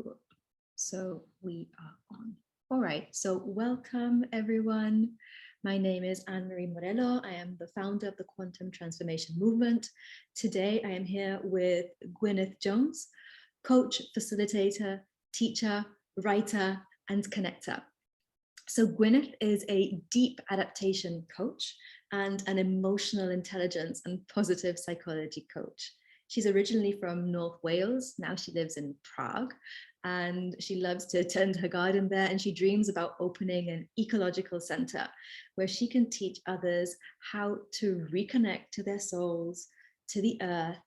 Cool. So we are on. All right. So welcome, everyone. My name is Anne Morello. I am the founder of the Quantum Transformation Movement. Today, I am here with Gwyneth Jones, coach, facilitator, teacher, writer, and connector. So Gwyneth is a deep adaptation coach and an emotional intelligence and positive psychology coach. She's originally from North Wales. Now she lives in Prague, and she loves to tend her garden there, and she dreams about opening an ecological center where she can teach others how to reconnect to their souls, to the earth,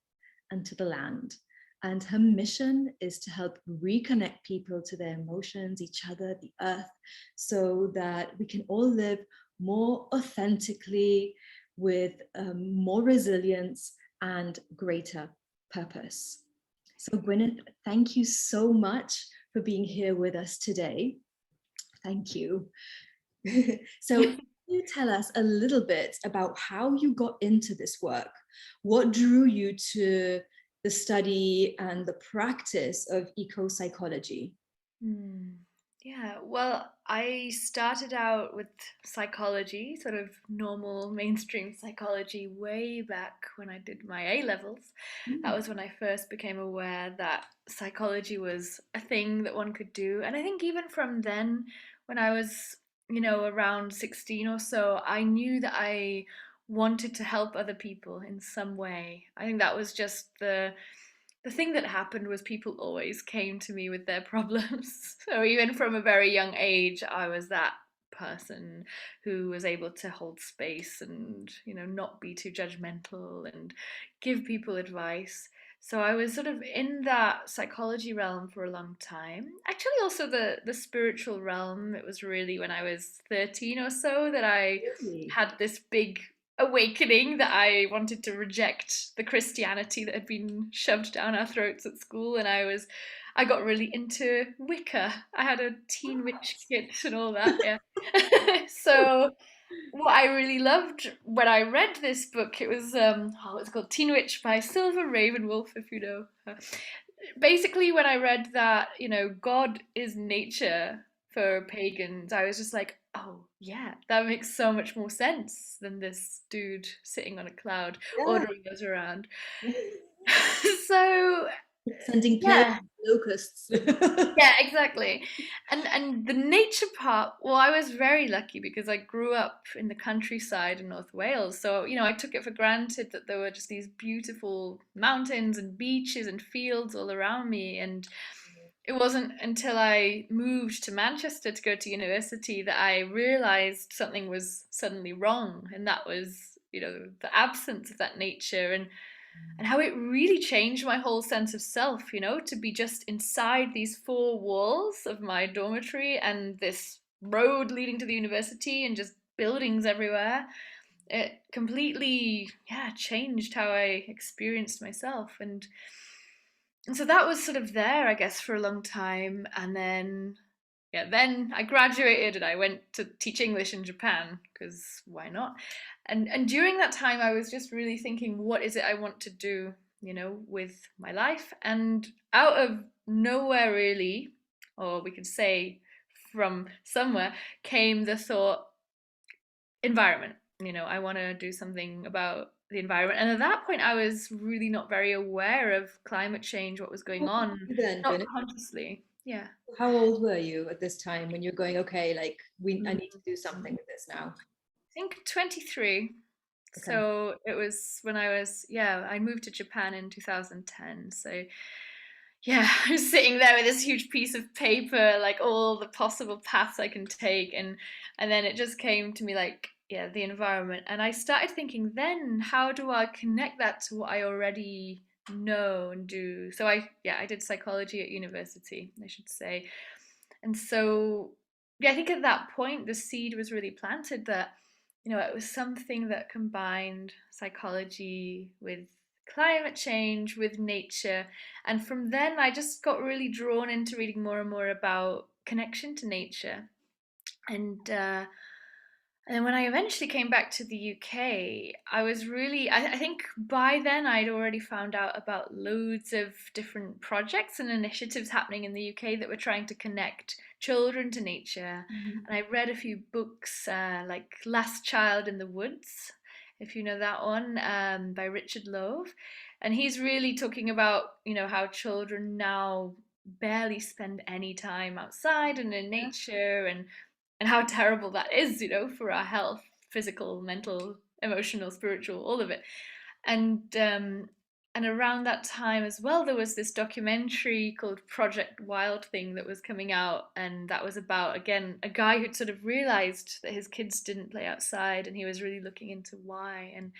and to the land. And her mission is to help reconnect people to their emotions, each other, the earth, so that we can all live more authentically with more resilience and greater purpose. So Gwyneth, thank you so much for being here with us today. Thank you. So can you tell us a little bit about how you got into this work? What drew you to the study and the practice of eco-psychology? Yeah, well, I started out with psychology, sort of normal mainstream psychology, way back when I did my A levels. That was when I first became aware that psychology was a thing that one could do. And I think even from then, when I was, around 16 or so, I knew that I wanted to help other people in some way. I think that was just the thing that happened was people always came to me with their problems. So even from a very young age, I was that person who was able to hold space and, not be too judgmental and give people advice. So I was sort of in that psychology realm for a long time. Actually, also the spiritual realm. It was really when I was 13 or so that I Really? had this big awakening that I wanted to reject the Christianity that had been shoved down our throats at school, and I got really into Wicca. I had a teen witch kit and all that, yeah. So what I really loved when I read this book, it was it's called Teen Witch by Silver Ravenwolf, if you know her. Basically, when I read that, God is nature for pagans, I was just like, oh yeah, that makes so much more sense than this dude sitting on a cloud Yeah. ordering us around. So Sending plagues, yeah, locusts. yeah, exactly. And the nature part, well, I was very lucky because I grew up in the countryside in North Wales. So, I took it for granted that there were just these beautiful mountains and beaches and fields all around me. And it wasn't until I moved to Manchester to go to university that I realized something was suddenly wrong. And that was, the absence of that nature. And how it really changed my whole sense of self, to be just inside these four walls of my dormitory and this road leading to the university and just buildings everywhere. It completely, yeah, changed how I experienced myself. And so that was sort of there, I guess, for a long time. And then, yeah, then I graduated and I went to teach English in Japan because why not? And during that time, I was just really thinking, what is it I want to do, with my life? And out of nowhere, really, or we could say from somewhere, came the thought, environment. I want to do something about the environment. And at that point, I was really not very aware of climate change, what was going How old on, were you then, not Gwyneth? consciously. Yeah. How old were you at this time when you're going, okay, like I Mm. need to do something with this now? I think 23. Okay. So it was when yeah, I moved to Japan in 2010. So yeah, I was sitting there with this huge piece of paper, like all the possible paths I can take, and then it just came to me like, yeah, the environment, and I started thinking, then how do I connect that to what I already know and do? So I did psychology at university, I should say, and so yeah, I think at that point the seed was really planted that it was something that combined psychology with climate change, with nature. And from then, I just got really drawn into reading more and more about connection to nature. And And then when I eventually came back to the UK, I was really, I think by then I'd already found out about loads of different projects and initiatives happening in the UK that were trying to connect children to nature. Mhm. And I read a few books like Last Child in the Woods, if you know that one, by Richard Louv. And he's really talking about, how children now barely spend any time outside and in Yeah. nature, and how terrible that is, for our health, physical, mental, emotional, spiritual, all of it. And around that time as well, there was this documentary called Project Wild Thing that was coming out, and that was about, again, a guy who'd sort of realized that his kids didn't play outside, and he was really looking into why. And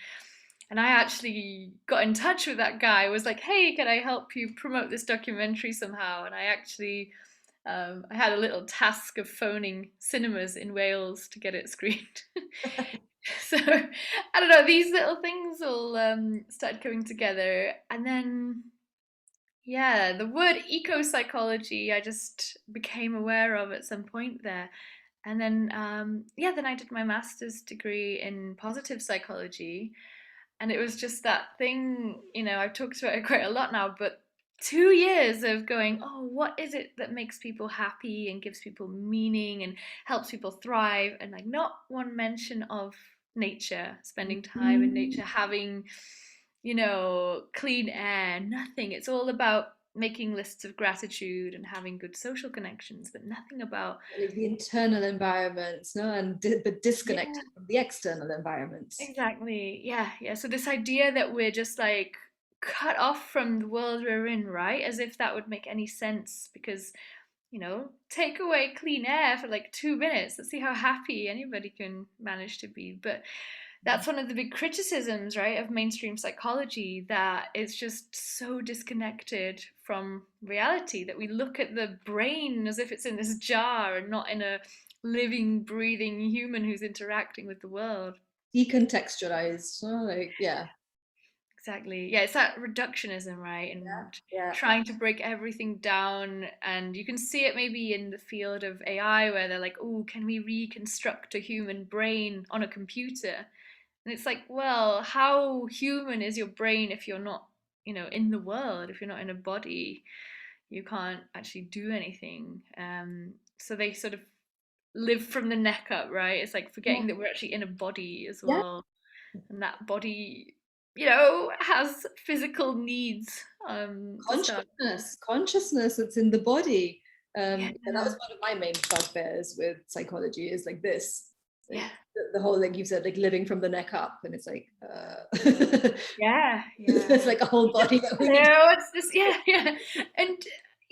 I actually got in touch with that guy. I was like, hey, can I help you promote this documentary somehow? And I actually I had a little task of phoning cinemas in Wales to get it screened. So I don't know, these little things all started coming together. And then, yeah, the word eco-psychology I just became aware of at some point there. And then, yeah, then I did my master's degree in positive psychology. And it was just that thing, I've talked about it quite a lot now, but 2 years of going, oh, what is it that makes people happy and gives people meaning and helps people thrive? And like, not one mention of nature, spending time in Mhm. nature, having, clean air, nothing. It's all about making lists of gratitude and having good social connections, but nothing about, Like the internal environments, no, and but yeah. disconnected from the external environments. Exactly. Yeah, yeah. So this idea that we're just like cut off from the world we're in, right? As if that would make any sense because, take away clean air for like 2 minutes. Let's see how happy anybody can manage to be. But that's one of the big criticisms, right, of mainstream psychology, that it's just so disconnected from reality, that we look at the brain as if it's in this jar and not in a living, breathing human who's interacting with the world. Decontextualized, no? Like, yeah, Exactly. Yeah, it's that reductionism, right? yeah, And yeah. trying to break everything down. And you can see it maybe in the field of AI where they're like, oh, can we reconstruct a human brain on a computer? And it's like, well, how human is your brain if you're not, in the world, if you're not in a body? You can't actually do anything. So they sort of live from the neck up, right? It's like Yeah, forgetting that we're actually in a body as yeah. well, and that body, has physical needs to start. Consciousness, it's in the body. Yeah, Yeah, that was one of my main bugbears with psychology, is like this, yeah, like the whole, like you said, like living from the neck up, and it's like yeah, yeah. it's like a whole body that we need. No, it's just, yeah, yeah. And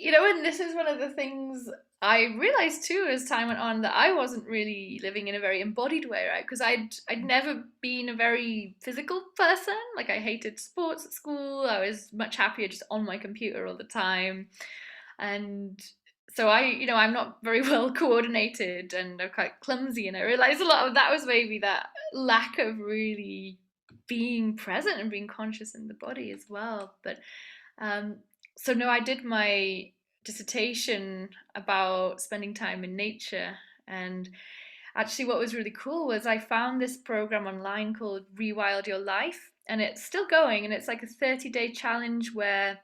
and this is one of the things I realized too as time went on, that I wasn't really living in a very embodied way, right? Because I'd never been a very physical person. Like I hated sports at school. I was much happier just on my computer all the time. And so I'm not very well coordinated, and I'm quite clumsy, and I realized a lot of that was maybe that lack of really being present and being conscious in the body as well. But um, so no, I did my dissertation about spending time in nature. And actually what was really cool was I found this program online called Rewild Your Life, and it's still going, and it's like a 30-day challenge where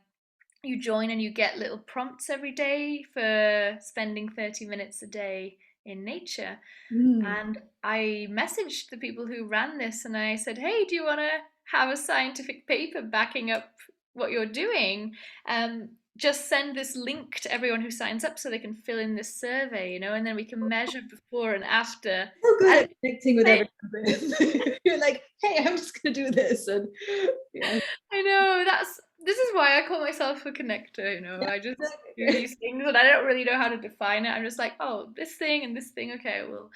you join and you get little prompts every day for spending 30 minutes a day in nature. Mm. And I messaged the people who ran this and I said, hey, do you want to have a scientific paper backing up what you're doing? Just send this link to everyone who signs up so they can fill in this survey, and then we can measure before and after. So good And at connecting with they, everyone. You're like, hey, I'm just gonna do this, and yeah, I know, this is why I call myself a connector, yeah, I just do exactly. these things and I don't really know how to define it. I'm just like, oh, this thing and this thing, okay, well.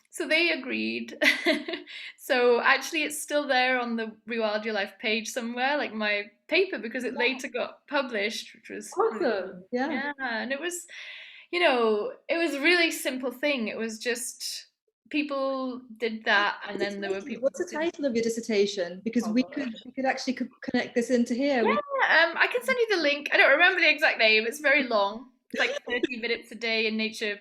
So they agreed. So actually it's still there on the Rewild Your Life page somewhere, like my paper, because it later got published, which was really cool. Awesome. Yeah. Yeah, and it was a really simple thing. It was just people did that, and then there were people What's who the did. title of your dissertation? Because Oh we God. could actually connect this into here. We Yeah, I can send you the link. I don't remember the exact name. It's very long. It's like 30 minutes a day in nature.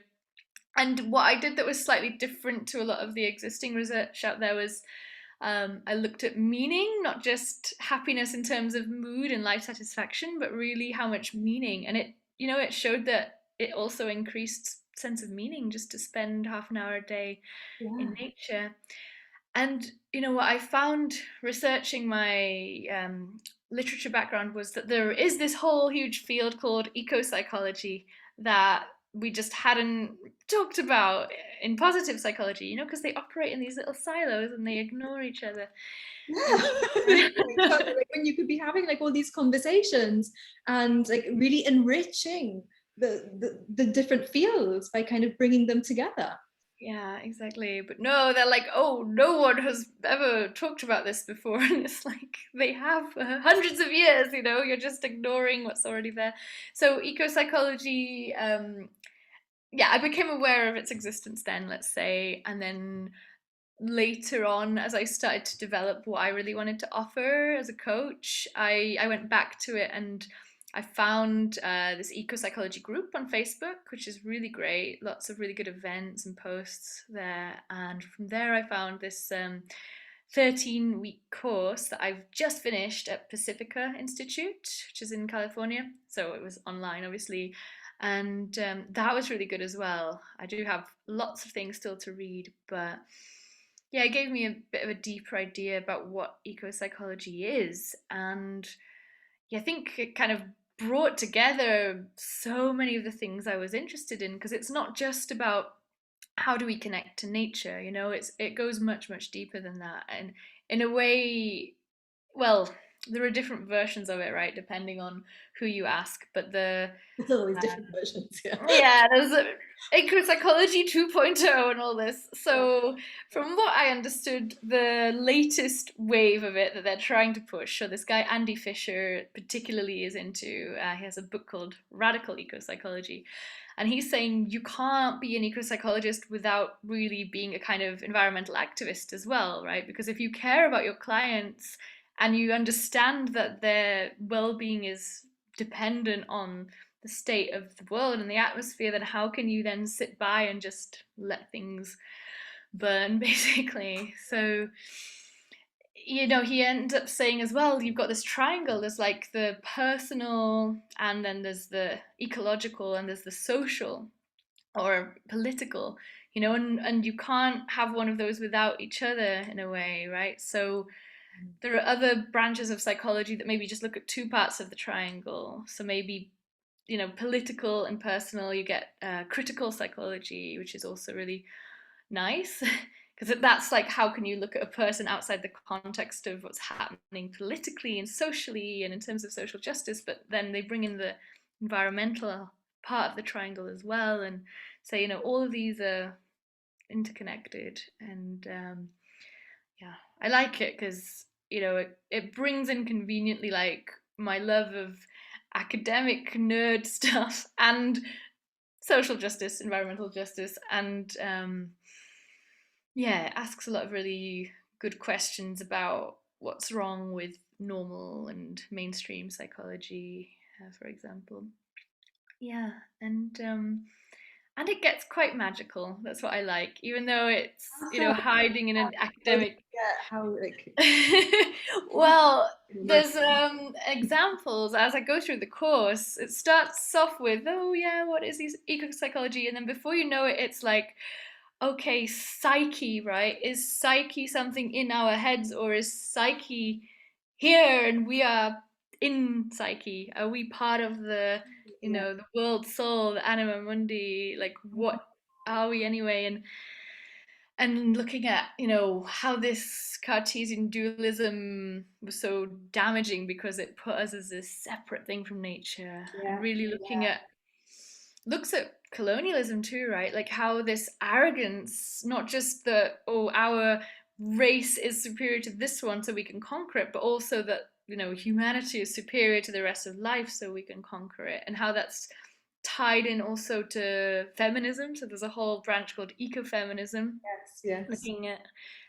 And what I did that was slightly different to a lot of the existing research out there was I looked at meaning, not just happiness in terms of mood and life satisfaction, but really how much meaning. And it showed that it also increased sense of meaning just to spend half an hour a day in Yeah. nature. And what I found researching my literature background was that there is this whole huge field called eco-psychology that we just hadn't talked about in positive psychology, because they operate in these little silos and they ignore each other. Yeah. Exactly. Like when you could be having like all these conversations and like really enriching the different fields by kind of bringing them together. Yeah, exactly. But no, they're like, oh, no one has ever talked about this before. And it's like, they have hundreds of years, you're just ignoring what's already there. So, eco psychology, yeah, I became aware of its existence then, let's say. And then later on, as I started to develop what I really wanted to offer as a coach, I went back to it and I found this eco psychology group on Facebook, which is really great. Lots of really good events and posts there. And from there, I found this 13-week course that I've just finished at Pacifica Institute, which is in California. So it was online, obviously. And that was really good as well. I do have lots of things still to read, but yeah, it gave me a bit of a deeper idea about what eco psychology is. And yeah, I think it kind of brought together so many of the things I was interested in, because it's not just about how do we connect to nature, it goes much, much deeper than that. And in a way, well, there are different versions of it, right, depending on who you ask. But There's always different versions, yeah. yeah, there's eco psychology 2.0 and all this. So, from what I understood, the latest wave of it that they're trying to push, so this guy Andy Fisher particularly is into, he has a book called Radical Eco Psychology. And he's saying you can't be an eco psychologist without really being a kind of environmental activist as well, right? Because if you care about your clients and you understand that their well being is dependent on the state of the world and the atmosphere, then how can you then sit by and just let things burn, basically? So, he ends up saying as well, you've got this triangle. There's like the personal, and then there's the ecological, and there's the social or political, and you can't have one of those without each other in a way, right? So there are other branches of psychology that maybe just look at two parts of the triangle. So maybe political and personal, you get critical psychology, which is also really nice, because that's like, how can you look at a person outside the context of what's happening politically and socially and in terms of social justice, but then they bring in the environmental part of the triangle as well, and say, all of these are interconnected. And yeah, I like it because it brings in conveniently like my love of academic nerd stuff and social justice, environmental justice, and yeah, it asks a lot of really good questions about what's wrong with normal and mainstream psychology, for example. Yeah, and it gets quite magical. That's what I like, even though it's So hiding in an I academic. get how like Well, work. there's examples as I go through the course. It starts off with, oh yeah, what is eco psychology, and then before you know it, it's like, okay, psyche, right? Is psyche something in our heads, or is psyche here and we are in psyche? Are we part of the, Yeah. the world soul, the anima mundi? Like, what are we anyway? And looking at, how this Cartesian dualism was so damaging because it put us as this separate thing from nature, and Yeah. really looks at colonialism too, right? Like how this arrogance, not just that, oh, our race is superior to this one so we can conquer it, but also that, humanity is superior to the rest of life so we can conquer it, and how that's tied in also to feminism. So there's a whole branch called Eco-Feminism, Yes, yes. looking at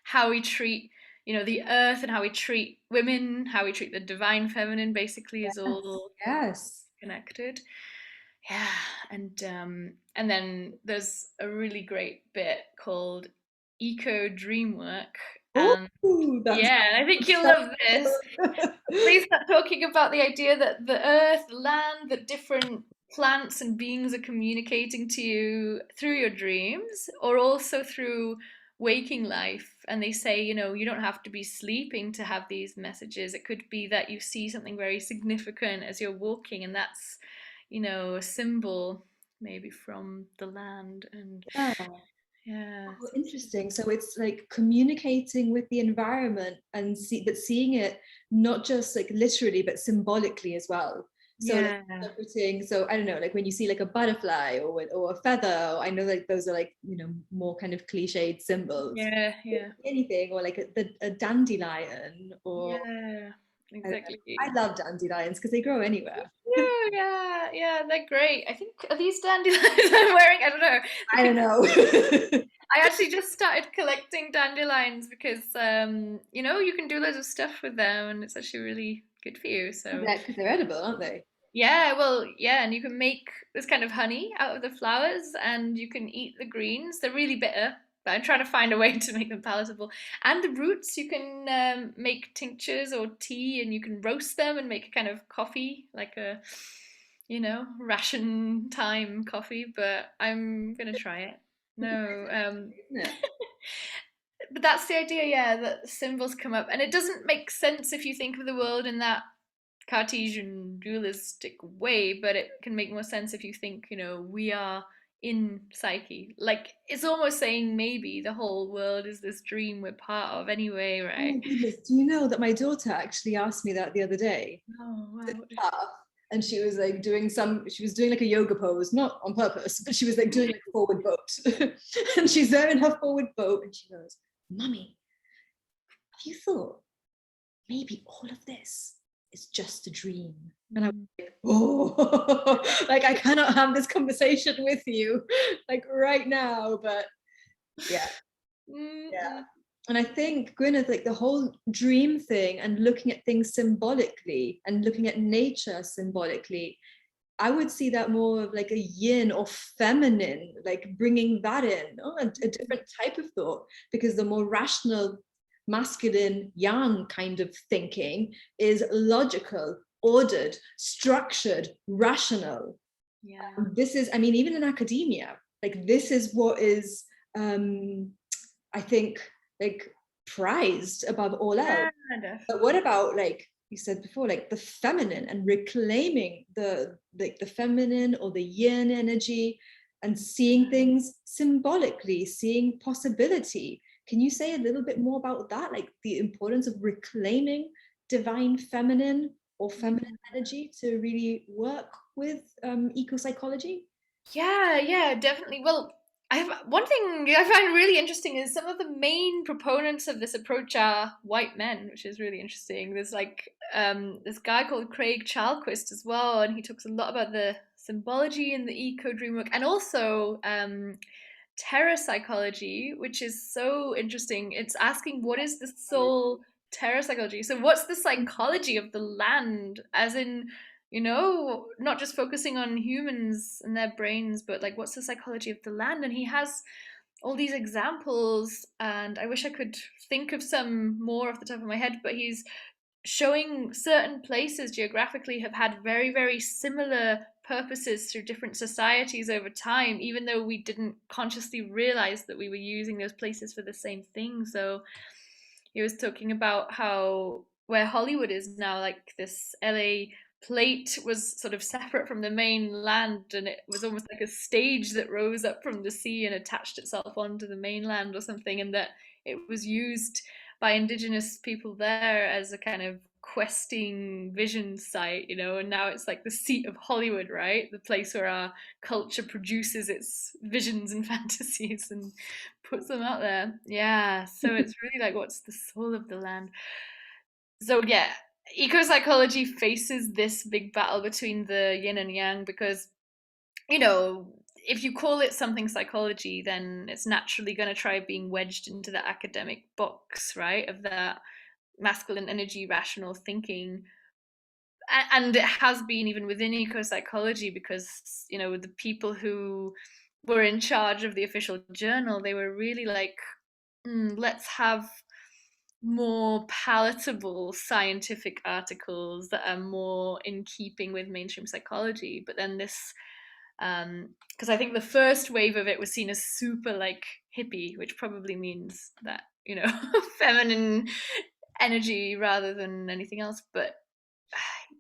how we treat, the earth, and how we treat women, how we treat the divine feminine, basically is Yes. all Yes. connected. Yeah, and then there's a really great bit called Eco Dreamwork, and Oh, that's yeah, I think you'll love this. They start talking about the idea that the earth, land, that different plants and beings are communicating to you through your dreams or also through waking life. And they say, you don't have to be sleeping to have these messages. It could be that you see something very significant as you're walking, and that's, a symbol maybe from the land. And yeah. yeah, Oh, interesting. So it's like communicating with the environment and seeing it not just like literally, but symbolically as well. So like yeah, interpreting, so I don't know, like when you see like a butterfly or a feather, I know like those are like, more kind of cliched symbols. yeah, yeah, Anything, or like a dandelion, or yeah, I don't know. exactly. I love dandelions because they grow anywhere. Yeah, yeah, yeah, they're great. I think, are these dandelions I'm wearing? I don't know. I don't know. I actually just started collecting dandelions because, you can do loads of stuff with them, and it's actually really good for you. So Because they're edible, aren't they? yeah, well, yeah, and you can make this kind of honey out of the flowers, and you can eat the greens. They're really bitter, but I'm trying to find a way to make them palatable. And the roots, you can make tinctures or tea, and you can roast them and make a kind of coffee, like a, ration time coffee. But I'm gonna try it. No, Isn't it? but that's the idea, yeah, that symbols come up, and it doesn't make sense if you think of the world in that Cartesian dualistic way, but it can make more sense if you think, we are in psyche. Like it's almost saying maybe the whole world is this dream we're part of anyway, Oh right? my goodness. Do you know that my daughter actually asked me that the other day? Oh wow. And she was like she was doing like a yoga pose, not on purpose, but she was like doing like a forward boat. And she's there in her forward boat and she goes, Mummy, have you thought maybe all of this is just a dream? And I was Mm. like, oh, like I cannot have this conversation with you like right now, but yeah. Yeah. Mm-mm. And I think, Gwyneth, like the whole dream thing and looking at things symbolically and looking at nature symbolically, I would see that more of like a yin or feminine, like bringing that in, a different type of thought, because the more rational, masculine, yang kind of thinking is logical, ordered, structured, rational. Yeah. This is, I mean, even in academia, like this is what is, I think, like prized above all else. Yeah, But what definitely. about, like you said before, like the feminine and reclaiming the feminine or the yin energy and seeing things symbolically, seeing possibility? Can you say a little bit more about that, like the importance of reclaiming divine feminine or feminine energy to really work with eco psychology? Yeah, yeah, definitely. Well, I have one thing I find really interesting is some of the main proponents of this approach are white men, which is really interesting. There's like this guy called Craig Chalquist as well, and he talks a lot about the symbology in the eco dream work, and also terror psychology, which is so interesting. It's asking what is the soul terror psychology. So what's the psychology of the land, as in, not just focusing on humans and their brains, but like what's the psychology of the land? And he has all these examples, and I wish I could think of some more off the top of my head, but he's showing certain places geographically have had very, very similar purposes through different societies over time, even though we didn't consciously realize that we were using those places for the same thing. So he was talking about how where Hollywood is now, like this LA plate was sort of separate from the main land, and it was almost like a stage that rose up from the sea and attached itself onto the mainland or something, and that it was used by indigenous people there as a kind of questing vision site, and now it's like the seat of Hollywood, right? The place where our culture produces its visions and fantasies and puts them out there. Yeah, so it's really like what's the soul of the land? So yeah, eco psychology faces this big battle between the yin and yang because, if you call it something psychology, then it's naturally going to try being wedged into the academic box, right? Of that masculine energy, rational thinking. and it has been even within eco-psychology, because the people who were in charge of the official journal, they were really like, let's have more palatable scientific articles that are more in keeping with mainstream psychology. But then this, because I think the first wave of it was seen as super like hippie, which probably means that feminine energy rather than anything else. But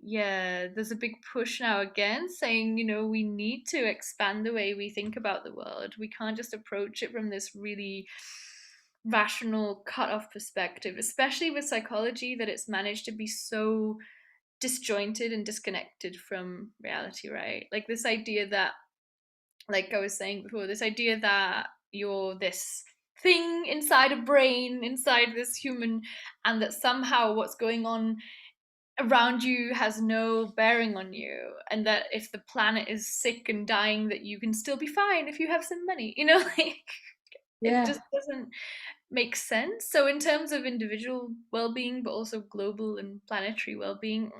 yeah, there's a big push now again saying, we need to expand the way we think about the world. We can't just approach it from this really rational cut-off perspective, especially with psychology, that it's managed to be so disjointed and disconnected from reality, right? Like this idea that, like I was saying before, this idea that you're this thing inside a brain, inside this human, and that somehow what's going on around you has no bearing on you, and that if the planet is sick and dying, that you can still be fine if you have some money, like it Yeah, just doesn't make sense. So in terms of individual well-being, but also global and planetary well-being,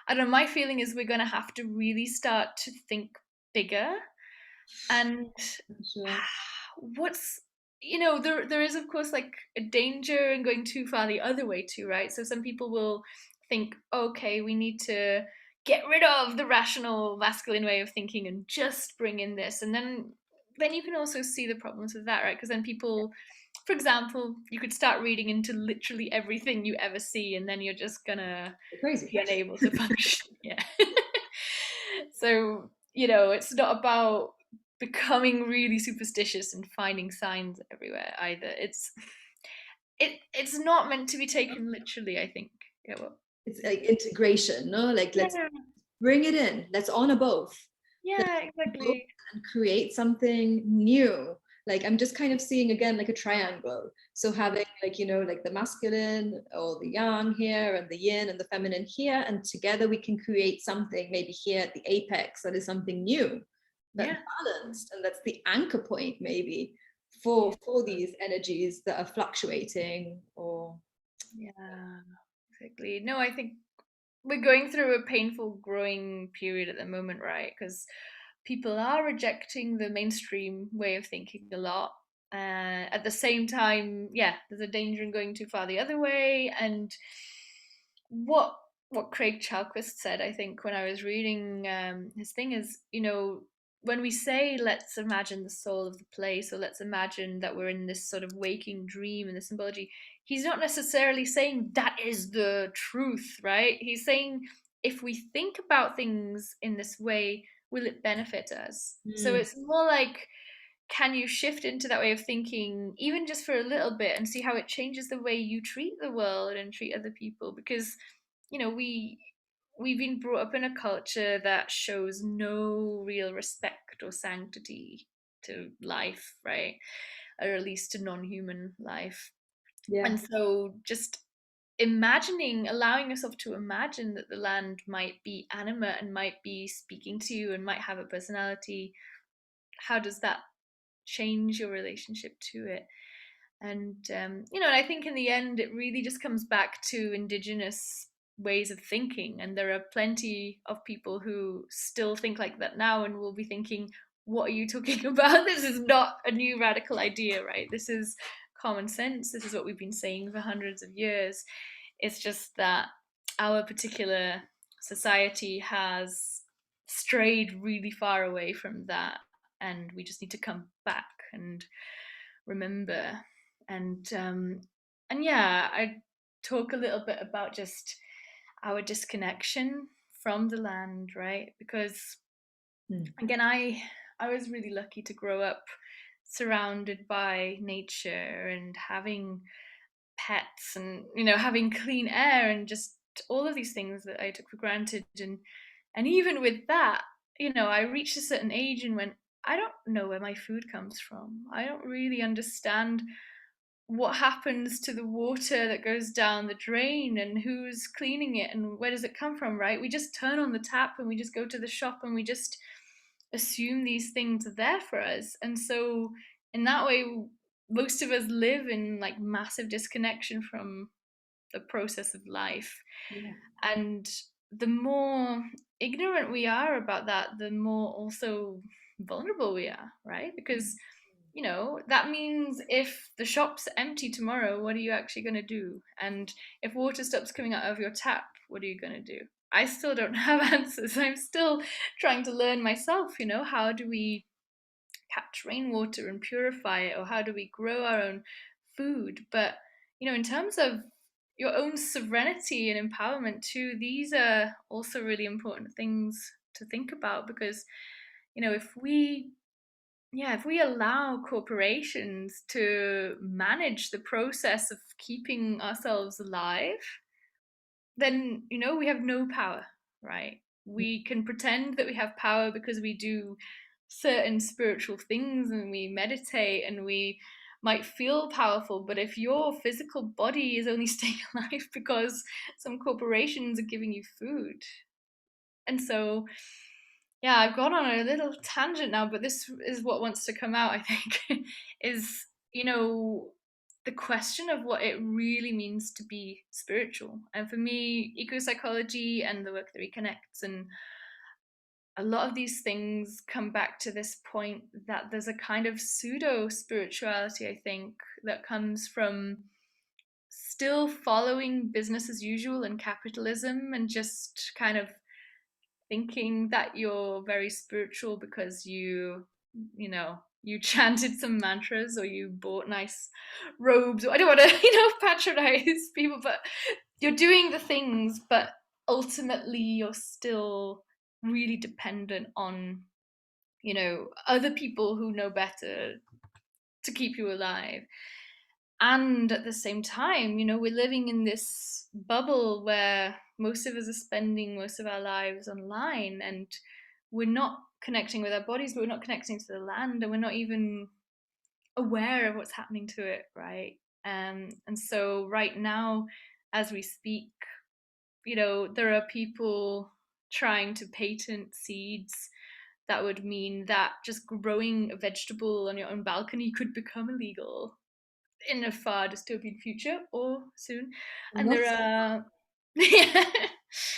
I don't know, my feeling is we're going to have to really start to think bigger. And sure. what's there is of course like a danger in going too far the other way too, right? So some people will think, okay, we need to get rid of the rational masculine way of thinking and just bring in this, and then you can also see the problems with that, right? Because then people, for example, you could start reading into literally everything you ever see, and then you're just gonna Crazy. be unable to function. Yeah. So it's not about becoming really superstitious and finding signs everywhere either. It's not meant to be taken literally, I think. Yeah, well, It's like integration, no? Like let's yeah, bring it in. Let's honor both. Let's yeah, both exactly. and create something new. Like I'm just kind of seeing again like a triangle. So having like, like the masculine or the yang here and the yin and the feminine here, and together we can create something maybe here at the apex that is something new, that Yeah, balanced, and that's the anchor point maybe yeah, for these energies that are fluctuating or yeah, exactly. No, I think we're going through a painful growing period at the moment, right? Because people are rejecting the mainstream way of thinking a lot. At the same time, yeah, there's a danger in going too far the other way. And what what Craig Chalquist said, I think, when I was reading his thing is, when we say let's imagine the soul of the place, or let's imagine that we're in this sort of waking dream and the symbology, he's not necessarily saying that is the truth, right? He's saying if we think about things in this way, will it benefit us? So mm, it's more like, can you shift into that way of thinking, even just for a little bit, and see how it changes the way you treat the world and treat other people? Because we've been brought up in a culture that shows no real respect or sanctity to life, right? Or at least to non-human life. yeah. And so just allowing yourself to imagine that the land might be animate and might be speaking to you and might have a personality, how does that change your relationship to it? And and I think in the end it really just comes back to indigenous ways of thinking, and there are plenty of people who still think like that now and will be thinking, what are you talking about? This is not a new radical idea, right? This is common sense. This is what we've been saying for hundreds of years. It's just that our particular society has strayed really far away from that, and we just need to come back and remember. And yeah, I talk a little bit about just our disconnection from the land, right? Because Mm. again, I was really lucky to grow up surrounded by nature and having pets, and having clean air, and just all of these things that I took for granted. And even with that, I reached a certain age and went, I don't know where my food comes from. I don't really understand what happens to the water that goes down the drain, and who's cleaning it, and where does it come from, right? We just turn on the tap and we just go to the shop and we just assume these things are there for us. And so in that way, most of us live in like massive disconnection from the process of life. Yeah. And the more ignorant we are about that, the more also vulnerable we are, right? Because that means if the shop's empty tomorrow, what are you actually going to do? And if water stops coming out of your tap, what are you going to do? I still don't have answers. I'm still trying to learn myself, how do we catch rainwater and purify it, or how do we grow our own food? But, in terms of your own serenity and empowerment too, these are also really important things to think about, because, if we allow corporations to manage the process of keeping ourselves alive, then we have no power, right? We can pretend that we have power because we do certain spiritual things and we meditate and we might feel powerful, but if your physical body is only staying alive because some corporations are giving you food. And so, yeah, I've gone on a little tangent now, but this is what wants to come out, I think, is, the question of what it really means to be spiritual. And for me, eco-psychology and the work that reconnects and a lot of these things come back to this point that there's a kind of pseudo spirituality, I think, that comes from still following business as usual and capitalism, and just kind of thinking that you're very spiritual because you chanted some mantras or you bought nice robes. Or I don't want to patronize people, but you're doing the things, but ultimately you're still really dependent on other people who know better to keep you alive. And at the same time, we're living in this bubble where most of us are spending most of our lives online, and we're not connecting with our bodies, but we're not connecting to the land, and we're not even aware of what's happening to it, right? And so right now, as we speak, there are people trying to patent seeds that would mean that just growing a vegetable on your own balcony could become illegal in a far dystopian future or soon. And Not there so. are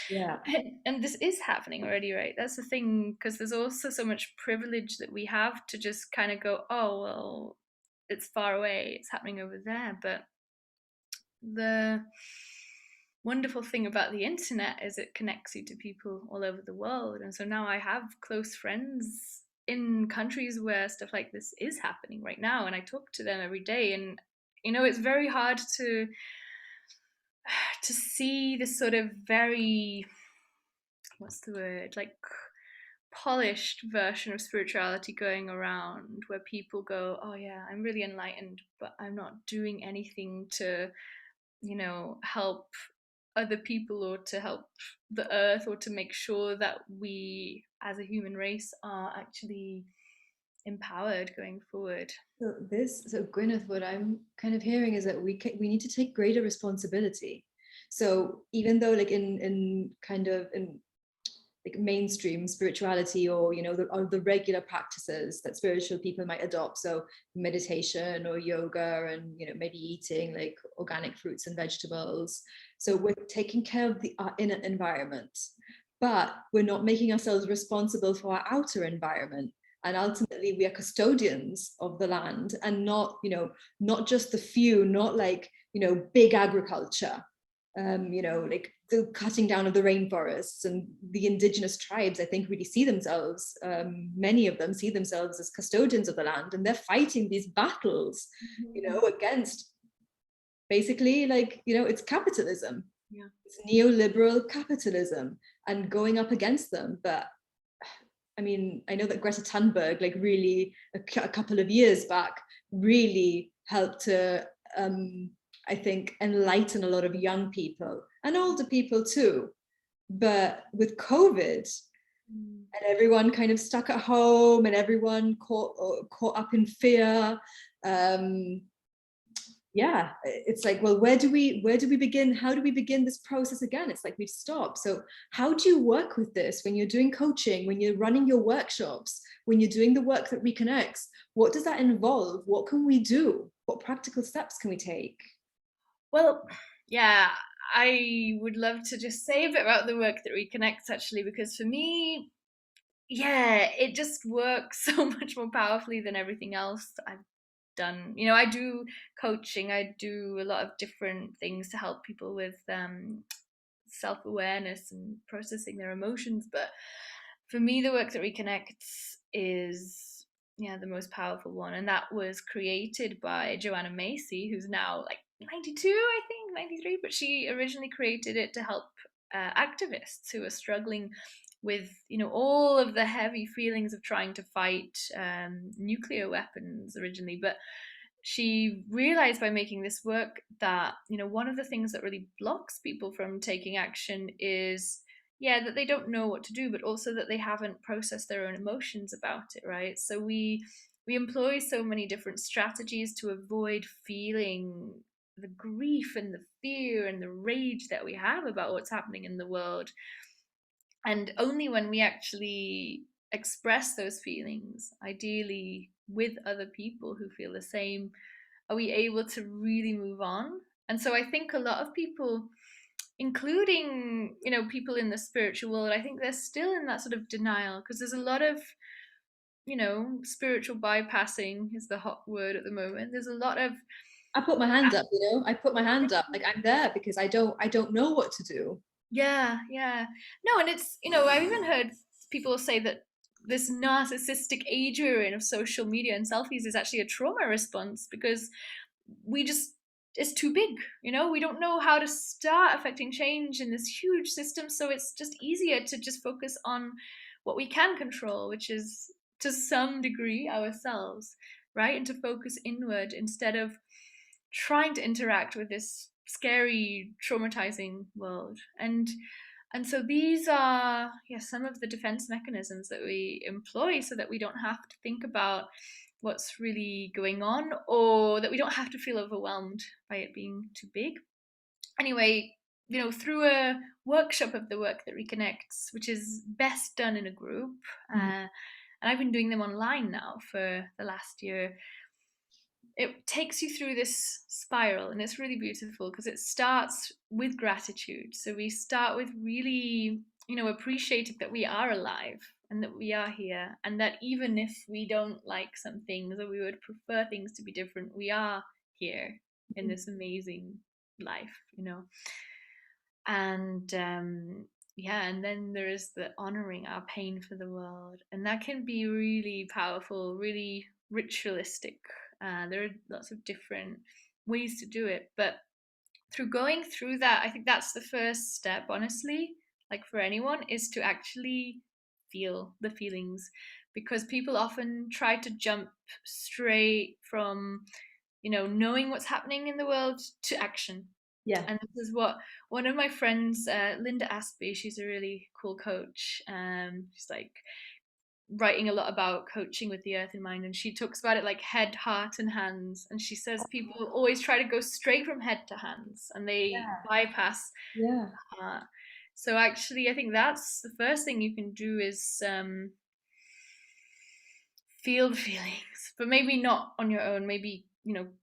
Yeah. and this is happening already, right? That's the thing, because there's also so much privilege that we have to just kind of go, oh well, it's far away, it's happening over there. But the wonderful thing about the internet is it connects you to people all over the world. And so now I have close friends in countries where stuff like this is happening right now, and I talk to them every day. And it's very hard to see this sort of very, what's the word, like polished version of spirituality going around, where people go, oh yeah, I'm really enlightened, but I'm not doing anything to help other people or to help the earth or to make sure that we as a human race are actually empowered going forward. So Gwyneth, what I'm kind of hearing is that we need to take greater responsibility. So even though like in kind of in like mainstream spirituality, or the regular practices that spiritual people might adopt, so meditation or yoga, and maybe eating like organic fruits and vegetables, so we're taking care of our inner environment, but we're not making ourselves responsible for our outer environment. And ultimately we are custodians of the land, and not just the few, not like big agriculture, like the cutting down of the rainforests. And the indigenous tribes, I think, really see themselves, many of them see themselves as custodians of the land, and they're fighting these battles, against basically like, it's capitalism. Yeah. It's neoliberal capitalism, and going up against them. But I mean, I know that Greta Thunberg, like really a couple of years back, really helped to I think enlighten a lot of young people and older people too. But with COVID and everyone kind of stuck at home and everyone caught up in fear, yeah, it's like, well, where do we begin? How do we begin this process again? It's like we've stopped. So how do you work with this when you're doing coaching, when you're running your workshops, when you're doing the work that reconnects? What does that involve? What can we do? What practical steps can we take? Well, Yeah, I would love to just say a bit about the work that reconnects actually, because for me, yeah, it just works so much more powerfully than everything else I've done. I do coaching, I do a lot of different things to help people with self-awareness and processing their emotions, but for me the work that reconnects is, yeah, the most powerful one, and that was created by Joanna Macy, who's now like 92, I think 93, but she originally created it to help activists who are struggling with all of the heavy feelings of trying to fight nuclear weapons originally. But she realized by making this work that one of the things that really blocks people from taking action is, yeah, that they don't know what to do, but also that they haven't processed their own emotions about it, right? So we employ so many different strategies to avoid feeling the grief and the fear and the rage that we have about what's happening in the world. And only when we actually express those feelings, ideally with other people who feel the same, are we able to really move on. And so I think a lot of people, including people in the spiritual world, I think they're still in that sort of denial, because there's a lot of spiritual bypassing is the hot word at the moment. There's a lot of, I put my hand up, I put my hand up, like I'm there because I don't know what to do. yeah, yeah. No, and it's, I've even heard people say that this narcissistic age we're in of social media and selfies is actually a trauma response, because we just, it's too big. We don't know how to start affecting change in this huge system, so it's just easier to just focus on what we can control, which is to some degree ourselves, right? And to focus inward instead of trying to interact with this scary, traumatizing world. And so these are, yeah, some of the defense mechanisms that we employ so that we don't have to think about what's really going on, or that we don't have to feel overwhelmed by it being too big. Anyway, through a workshop of the work that reconnects, which is best done in a group, and I've been doing them online now for the last year, it takes you through this spiral, and it's really beautiful because it starts with gratitude. So we start with really appreciating that we are alive and that we are here, and that even if we don't like some things or we would prefer things to be different, we are here in this amazing life. And yeah, and then there is the honoring our pain for the world, and that can be really powerful, really ritualistic. There are lots of different ways to do it, but through going through that, I think that's the first step, honestly, like for anyone, is to actually feel the feelings, because people often try to jump straight from knowing what's happening in the world to action. Yeah. And this is what one of my friends, Linda Aspey, she's a really cool coach. She's like writing a lot about coaching with the earth in mind, and she talks about it like head, heart, and hands. And she says people always try to go straight from head to hands, and they bypass Yeah. heart. So actually, I think that's the first thing you can do is feel the feelings, but maybe not on your own. Maybe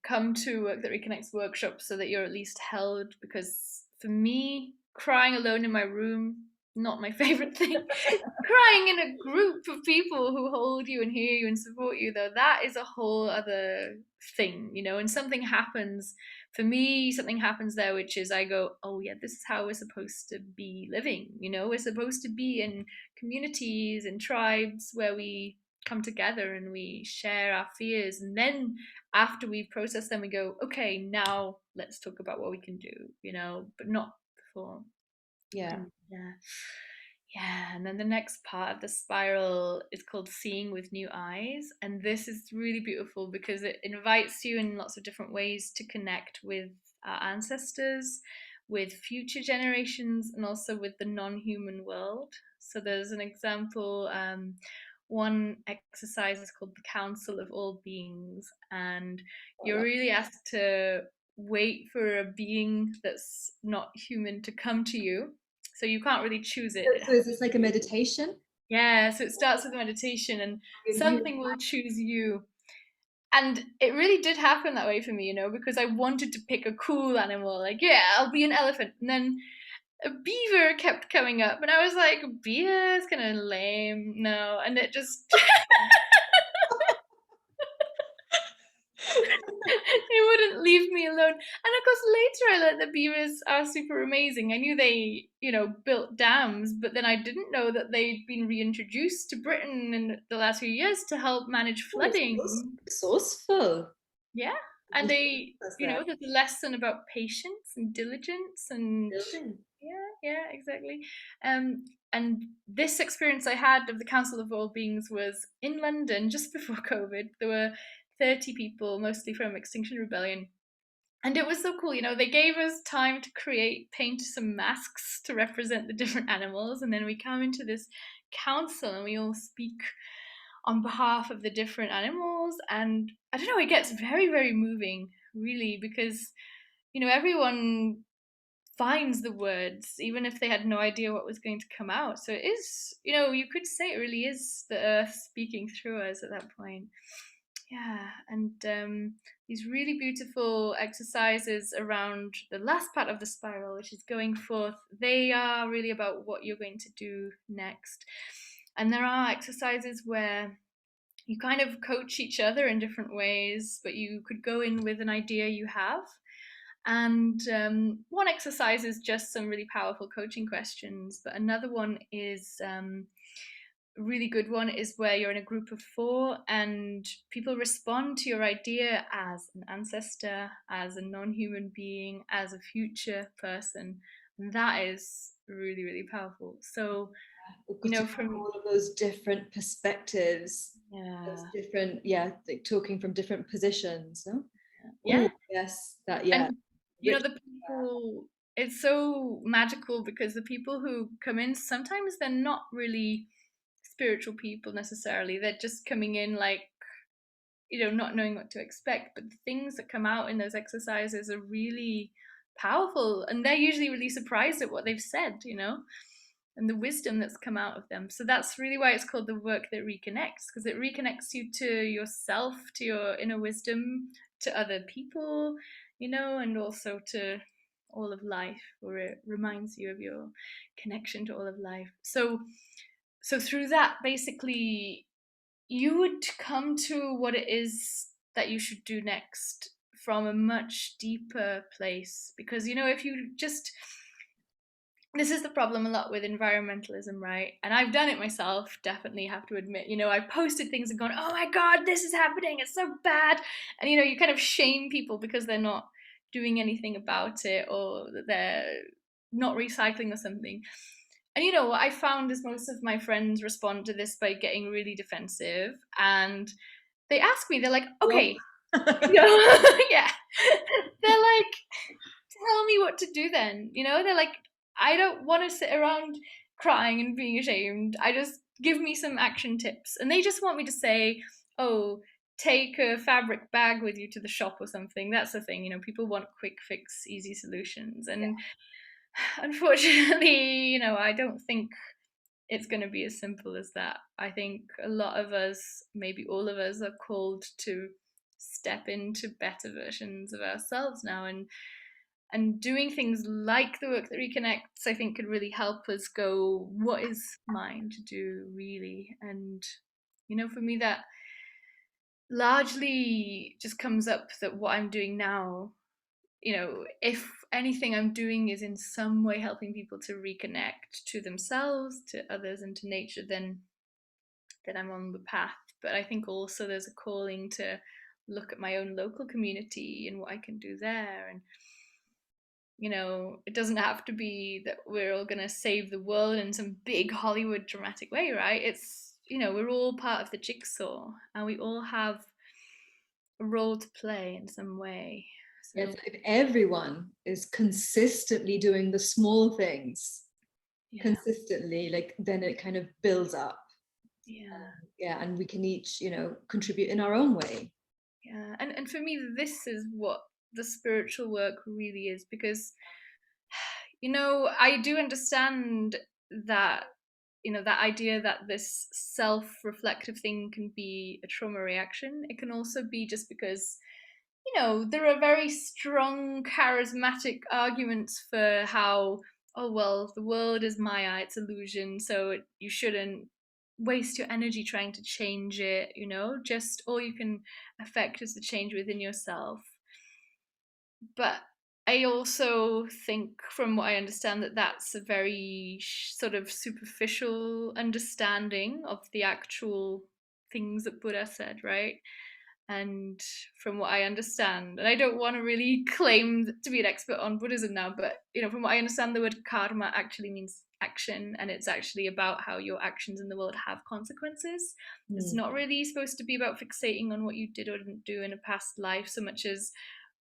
come to Work That Reconnects workshops so that you're at least held. Because for me, crying alone in my room, not my favorite thing. Crying in a group of people who hold you and hear you and support you, though, that is a whole other thing. And something happens. For me, something happens there, which is I go, oh yeah, this is how we're supposed to be living. We're supposed to be in communities and tribes where we come together and we share our fears, and then after we've processed them we go, okay, now let's talk about what we can do, but not before. Yeah. And yeah, and then the next part of the spiral is called Seeing with New Eyes, and this is really beautiful because it invites you in lots of different ways to connect with our ancestors, with future generations, and also with the non-human world. So there's an example, one exercise is called the Counsel of All Beings, and you're really asked to wait for a being that's not human to come to you. So you can't really choose it. So is this like a meditation? Yeah, so it starts with meditation, and something will choose you. And it really did happen that way for me, because I wanted to pick a cool animal, like, yeah, I'll be an elephant. And then a beaver kept coming up, and I was like, beaver is kind of lame, no. And it just, they wouldn't leave me alone. And of course, later I learned that beavers are super amazing. I knew they, built dams, but then I didn't know that they'd been reintroduced to Britain in the last few years to help manage flooding. Resourceful. Yeah. And they, That's that. there's a lesson about patience and diligence and Building. yeah, exactly. And this experience I had of the Council of All Beings was in London just before COVID. There were 30 people, mostly from Extinction Rebellion. And it was so cool, they gave us time to paint some masks to represent the different animals. And then we come into this council and we all speak on behalf of the different animals. And I don't know, it gets very, very moving, really, because, everyone finds the words, even if they had no idea what was going to come out. So it is, you could say it really is the earth speaking through us at that point. Yeah, and these really beautiful exercises around the last part of the spiral, which is going forth, they are really about what you're going to do next. And there are exercises where you kind of coach each other in different ways, but you could go in with an idea you have. And one exercise is just some really powerful coaching questions, but another one is a really good one is where you're in a group of 4 and people respond to your idea as an ancestor, as a non-human being, as a future person. And that is really, really powerful. So, from all of those different perspectives, those yeah, different, like talking from different positions. No? yeah, Oh, yes, that, and rich. the people. It's so magical because the people who come in sometimes they're not really spiritual people necessarily. They're just coming in like, not knowing what to expect. But the things that come out in those exercises are really powerful, and they're usually really surprised at what they've said, and the wisdom that's come out of them. So that's really why it's called the work that reconnects, because it reconnects you to yourself, to your inner wisdom, to other people, and also to all of life, or it reminds you of your connection to all of life. So through that, basically, you would come to what it is that you should do next from a much deeper place. Because, if you just, this is the problem a lot with environmentalism, right? And I've done it myself, definitely have to admit. I've posted things and gone, oh my God, this is happening, it's so bad. And, you kind of shame people because they're not doing anything about it, or that they're not recycling or something. And what I found is most of my friends respond to this by getting really defensive, and they ask me, they're like, Well, okay, yeah. They're like, tell me what to do then. They're like, I don't want to sit around crying and being ashamed. I just give me some action tips. And they just want me to say, oh, take a fabric bag with you to the shop or something. That's the thing. People want quick fix, easy solutions. And unfortunately, I don't think it's going to be as simple as that. I think a lot of us, maybe all of us, are called to step into better versions of ourselves now, and doing things like the work that reconnects, I think, could really help us go, what is mine to do really? And for me, that largely just comes up that what I'm doing now, if anything I'm doing is in some way helping people to reconnect to themselves, to others, and to nature, then I'm on the path. But I think also there's a calling to look at my own local community and what I can do there. And it doesn't have to be that we're all going to save the world in some big Hollywood dramatic way, right? It's, we're all part of the jigsaw, and we all have a role to play in some way. So If everyone is consistently doing the small things consistently, like, then it kind of builds up. And we can each, contribute in our own way. And for me, this is what the spiritual work really is, because I do understand that that idea that this self-reflective thing can be a trauma reaction. It can also be just because there are very strong, charismatic arguments for how, oh, well, the world is Maya, it's illusion, so you shouldn't waste your energy trying to change it, just all you can affect is the change within yourself. But I also think, from what I understand, that that's a very sort of superficial understanding of the actual things that Buddha said, right? And from what I understand, and I don't want to really claim to be an expert on Buddhism now, but from what I understand, the word karma actually means action, and it's actually about how your actions in the world have consequences. It's not really supposed to be about fixating on what you did or didn't do in a past life so much as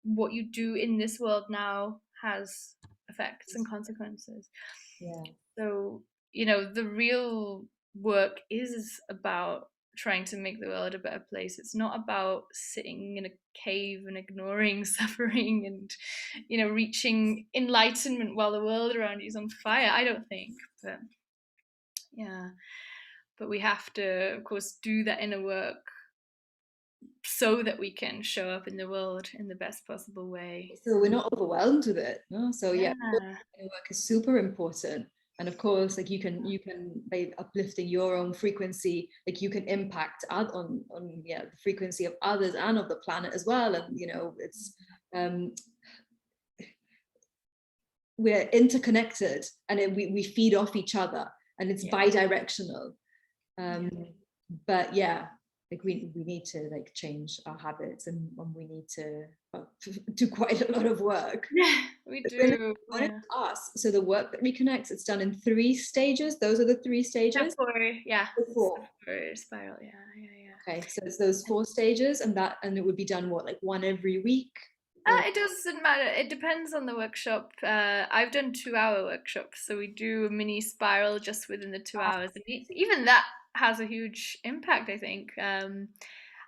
what you do in this world now has effects and consequences. Yeah. So, the real work is about trying to make the world a better place. It's not about sitting in a cave and ignoring suffering and, reaching enlightenment while the world around you is on fire. I don't think. But yeah. But we have to, of course, do that inner work so that we can show up in the world in the best possible way. So we're not overwhelmed with it. No? So Yeah. work is super important. And of course, like you can by uplifting your own frequency, like you can impact on the frequency of others and of the planet as well. And it's we're interconnected, and we feed off each other, and it's bi-directional. But yeah, like we need to like change our habits, and we need to do quite a lot of work. Yeah, we do. So the work that reconnects, it's done in 3 stages. Those are the 3 stages. Four spiral. Yeah. Okay, so it's those 4 stages, and it would be done like one every week. It doesn't matter. It depends on the workshop. I've done 2-hour workshops, so we do a mini spiral just within the 2 hours, and even that has a huge impact, I think.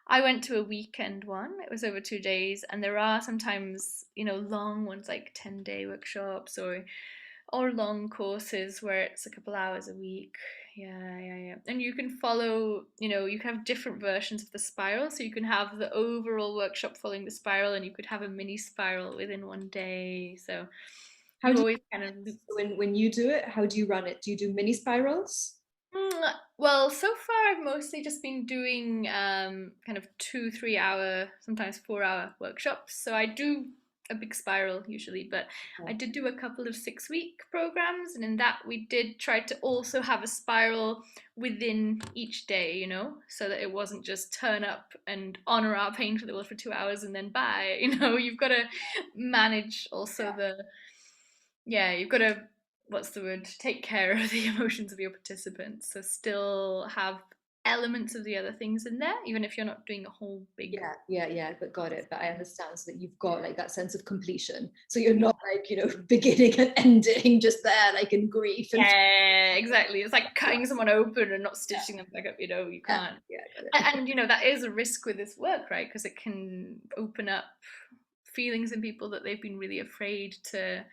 I went to a weekend one. It was over 2 days, and there are sometimes, long ones like 10-day workshops or long courses where it's a couple hours a week. Yeah. And you can follow, you can have different versions of the spiral. So you can have the overall workshop following the spiral, and you could have a mini spiral within one day. So how do always kind of when you do it, how do you run it? Do you do mini spirals? Well, so far I've mostly just been doing kind of 2-3 hour, sometimes 4-hour workshops. So I do a big spiral usually, but I did do a couple of 6-week programs, and in that we did try to also have a spiral within each day, so that it wasn't just turn up and honor our pain for the world for 2 hours and then bye. You've got to manage also you've got to, what's the word, take care of the emotions of your participants, so still have elements of the other things in there, even if you're not doing a whole big but got it. But I understand, so that you've got like that sense of completion, so you're not like beginning and ending just there like in grief. Exactly. It's like cutting someone open and not stitching them back up. You can't. And that is a risk with this work, right? Because it can open up feelings in people that they've been really afraid to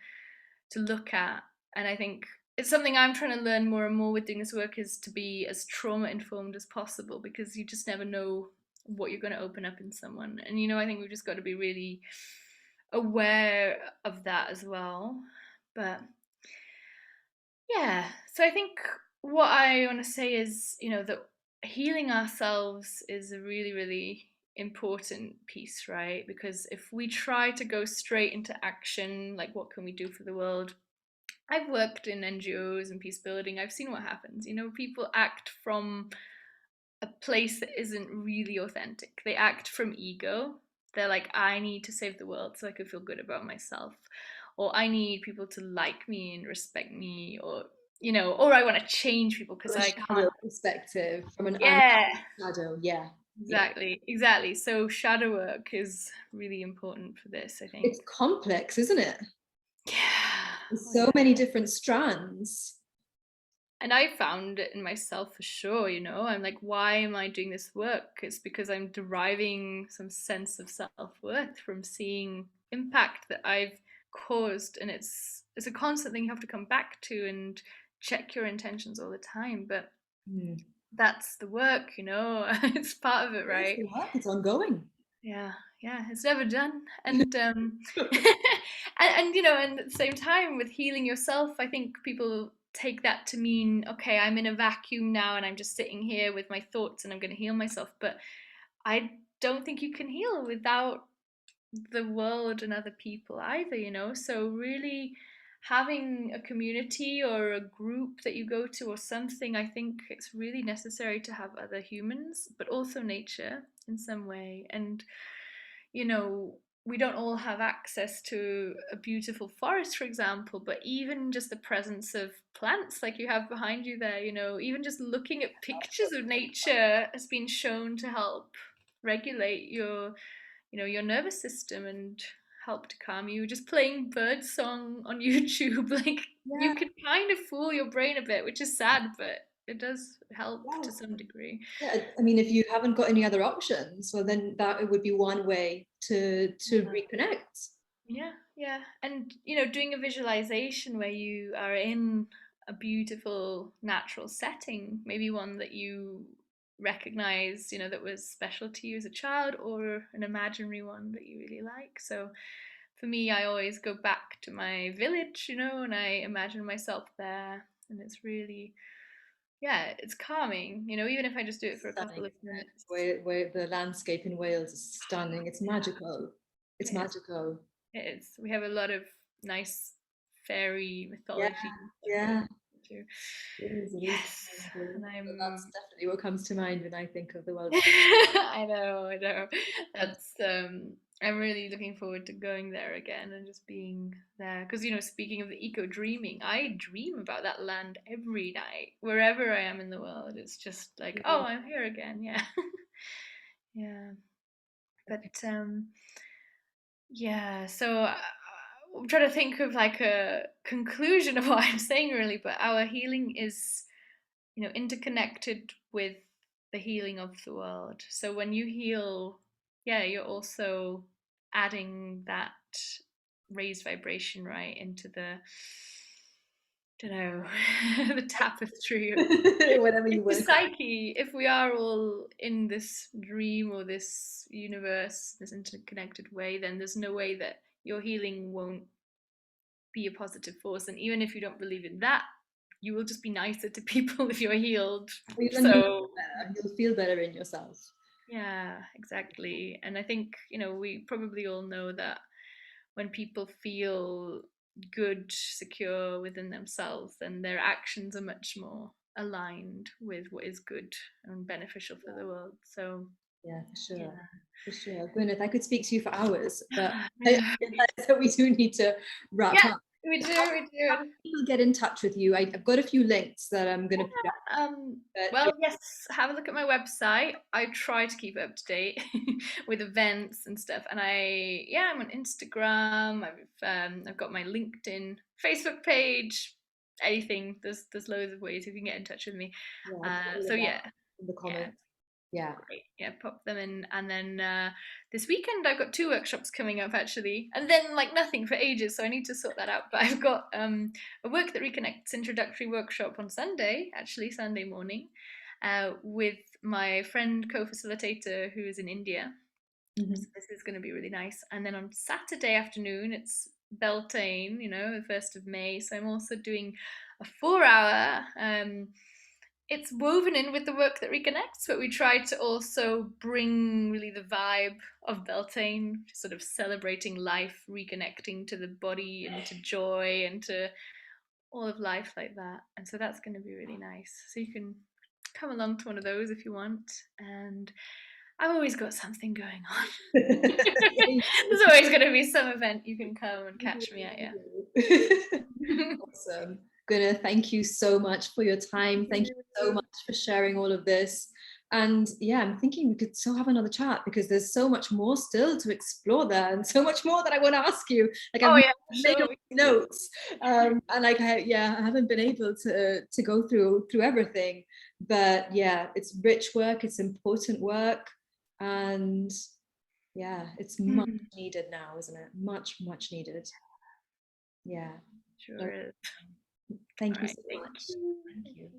look at. And I think it's something I'm trying to learn more and more with doing this work, is to be as trauma informed as possible, because you just never know what you're going to open up in someone. And I think we've just got to be really aware of that as well. But yeah, so I think what I want to say is, that healing ourselves is a really, really important piece, right? Because if we try to go straight into action, like what can we do for the world? I've worked in NGOs and peace building. I've seen what happens. People act from a place that isn't really authentic. They act from ego. They're like, I need to save the world so I can feel good about myself. Or I need people to like me and respect me, or or I want to change people because I can't. Perspective from an shadow. Exactly. So shadow work is really important for this, I think. It's complex, isn't it? Yeah. There's so many different strands. And I found it in myself for sure, I'm like, why am I doing this work? It's because I'm deriving some sense of self-worth from seeing impact that I've caused, and it's a constant thing you have to come back to and check your intentions all the time, but Mm. that's the work, it's part of it, Yes, right? the work, it's ongoing. Yeah, it's never done. And and at the same time with healing yourself, I think people take that to mean, okay, I'm in a vacuum now and I'm just sitting here with my thoughts and I'm going to heal myself, but I don't think you can heal without the world and other people either, so really having a community or a group that you go to or something, I think it's really necessary to have other humans but also nature in some way. And we don't all have access to a beautiful forest, for example, but even just the presence of plants like you have behind you there, even just looking at pictures of nature has been shown to help regulate your nervous system and help to calm you. Just playing bird song on YouTube, like Yeah, you can kind of fool your brain a bit, which is sad, but it does help yeah. to some degree. Yeah, I mean, if you haven't got any other options, well, then that it would be one way to reconnect. Yeah. And doing a visualization where you are in a beautiful natural setting, maybe one that you recognize, that was special to you as a child, or an imaginary one that you really like. So for me, I always go back to my village, and I imagine myself there, and it's really, yeah, it's calming, even if I just do it for a Stunning, couple of isn't it? minutes. Where the landscape in Wales is stunning. It's magical. It's It is. magical. It is. We have a lot of nice fairy Yeah, mythology and stuff going yeah. on too. It is. It is. Yes, and So that's I'm. definitely what comes to mind when I think of the Welsh. I know. That's I'm really looking forward to going there again and just being there. Because speaking of the eco dreaming, I dream about that land every night, wherever I am in the world. It's just like, oh, I'm here again. Yeah, yeah. But yeah. So I'm trying to think of like a conclusion of what I'm saying, really. But our healing is interconnected with the healing of the world. So when you heal, yeah, you're also adding that raised vibration right into the, don't know, the tapestry of Whatever you the want to call psyche. If we are all in this dream or this universe, this interconnected way, then there's no way that your healing won't be a positive force. And even if you don't believe in that, you will just be nicer to people if you're healed. it. Then you'll feel So better. You'll feel better in yourself. yeah, exactly. And I think, we probably all know that when people feel good, secure within themselves, then their actions are much more aligned with what is good and beneficial for the world. So Yeah, for yeah. sure. For sure. Gwyneth, I could speak to you for hours, but I Yeah, realize that we do need to wrap yeah, up. we do, How, we how do. can people get in touch with you? I've got a few links that I'm going to put up. But Well, yes, have a look at my website. I try to keep it up to date with events and stuff. And I'm on Instagram. I've got my LinkedIn, Facebook page, anything. There's loads of ways you can get in touch with me. yeah, I'll put all So of that yeah, in the yeah, comments. Yeah. great. Yeah, pop them in. And then this weekend I've got 2 workshops coming up actually. And then like nothing for ages, so I need to sort that out. But I've got a Work That Reconnects introductory workshop on Sunday, actually Sunday morning, with my friend co-facilitator who is in India. Mhm. So this is going to be really nice. And then on Saturday afternoon, it's Beltane, the 1st of May. So I'm also doing a 4 hour. It's woven in with the Work That Reconnects, but we try to also bring really the vibe of Beltane, sort of celebrating life, reconnecting to the body and to joy and to all of life like that. And so that's going to be really nice. So you can come along to one of those if you want. And I've always got something going on. There's always going to be some event you can come and catch me at, yeah. Awesome. Guna, thank you so much for your time. Thank you so much for sharing all of this. And yeah, I'm thinking we could still have another chat because there's so much more still to explore there and so much more that I want to ask you. Like Oh I've yeah, made sure. all these notes, and like I haven't been able to go through everything. But yeah, it's rich work, it's important work, and yeah, it's much needed now, isn't it? Much needed. Yeah. Sure is. Thank All you right, so thank much. you. Thank you.